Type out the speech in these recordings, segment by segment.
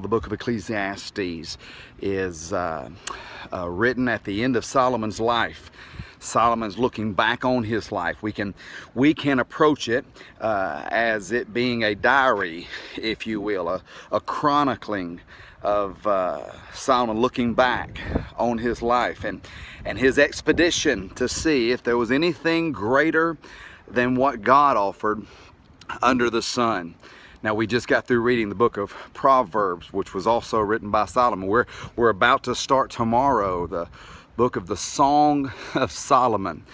The book of Ecclesiastes is written at the end of Solomon's life. Solomon's looking back on his life. We can approach it as it being a diary, if you will, a chronicling of Solomon looking back on his life and his expedition to see if there was anything greater than what God offered under the sun. Now, we just got through reading the book of Proverbs, which was also written by Solomon. We're about to start tomorrow the book of the Song of Solomon,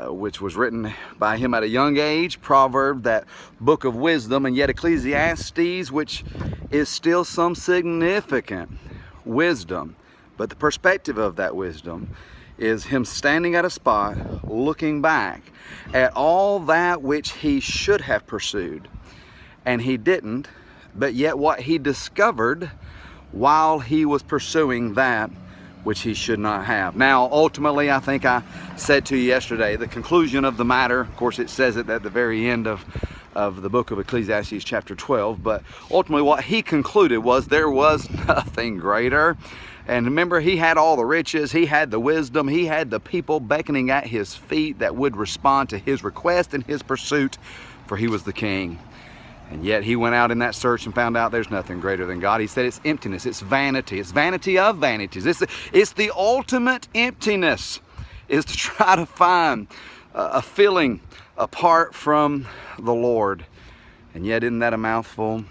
which was written by him at a young age. Proverbs, that book of wisdom, and yet Ecclesiastes, which is still some significant wisdom. But the perspective of that wisdom is him standing at a spot, looking back at all that which he should have pursued. And he didn't, but yet what he discovered while he was pursuing that which he should not have. Now, ultimately, I think I said to you yesterday, the conclusion of the matter, of course it says it at the very end of the book of Ecclesiastes chapter 12, but ultimately what he concluded was there was nothing greater. And remember, he had all the riches, he had the wisdom, he had the people beckoning at his feet that would respond to his request and his pursuit, for he was the king. And yet he went out in that search and found out there's nothing greater than God. He said it's emptiness, it's vanity of vanities. It's the ultimate emptiness, is to try to find a filling apart from the Lord. And yet, isn't that a mouthful?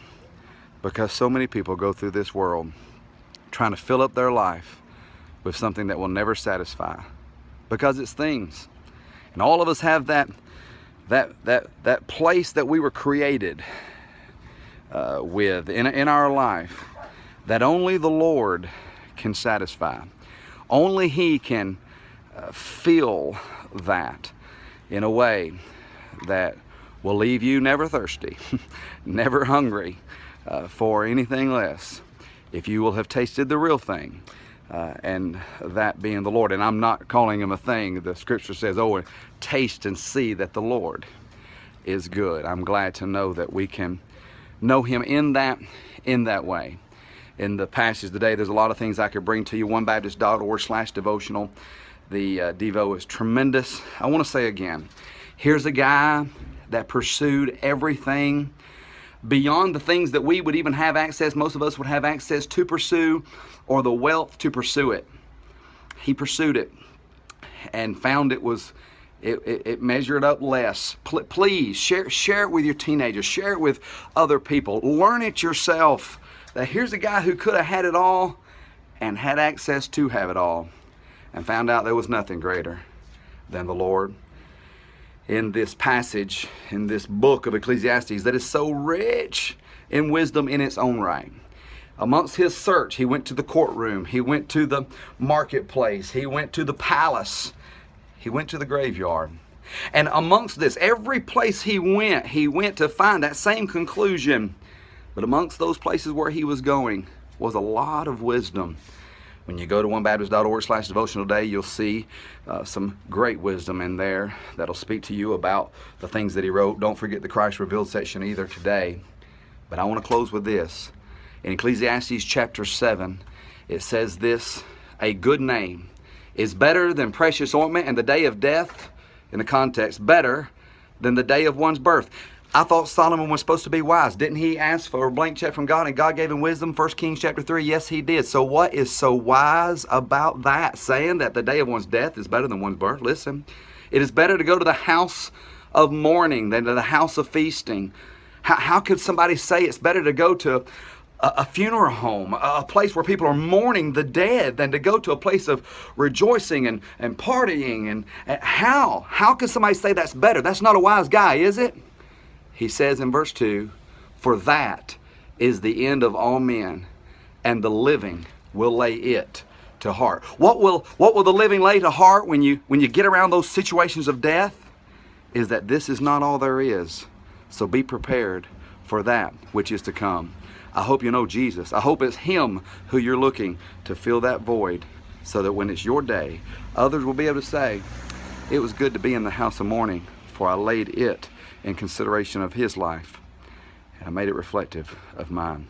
Because so many people go through this world trying to fill up their life with something that will never satisfy, because it's things. And all of us have that place that we were created with in our life that only the Lord can satisfy. Only He can fill that in a way that will leave you never thirsty, never hungry for anything less, if you will have tasted the real thing, and that being the Lord. And I'm not calling Him a thing. The scripture says, oh, taste and see that the Lord is good. I'm glad to know that we can know Him in that way. In the passage today, there's a lot of things I could bring to you. onebaptist.org/devotional. The Devo is tremendous. I want to say again, here's a guy that pursued everything beyond the things that we would even have access, most of us would have access to pursue, or the wealth to pursue it. He pursued it and found it measured up less. Please share it with your teenagers, share it with other people, learn it yourself, that here's a guy who could have had it all and had access to have it all, and found out there was nothing greater than the Lord. In this passage, in this book of Ecclesiastes that is so rich in wisdom in its own right. Amongst his search, he went to the courtroom, he went to the marketplace, he went to the palace, he went to the graveyard. And amongst this, every place he went to find that same conclusion. But amongst those places where he was going was a lot of wisdom. When you go to onebaptist.org/devotional day, you'll see some great wisdom in there that'll speak to you about the things that he wrote. Don't forget the Christ Revealed section either today. But I want to close with this. In Ecclesiastes chapter 7, it says this: a good name is better than precious ointment, and the day of death, in the context, better than the day of one's birth. I thought Solomon was supposed to be wise. Didn't he ask for a blank check from God and God gave him wisdom? 1 Kings chapter 3, yes, he did. So what is so wise about that? Saying that the day of one's death is better than one's birth? Listen, it is better to go to the house of mourning than to the house of feasting. How could somebody say it's better to go to a funeral home, a place where people are mourning the dead, than to go to a place of rejoicing and partying? And how could somebody say that's better? That's not a wise guy, is it? He says in verse 2, for that is the end of all men, and the living will lay it to heart. What will the living lay to heart when you get around those situations of death? Is that this is not all there is. So be prepared for that which is to come. I hope you know Jesus. I hope it's Him who you're looking to fill that void, so that when it's your day, others will be able to say, it was good to be in the house of mourning, for I laid it in consideration of His life, and I made it reflective of mine.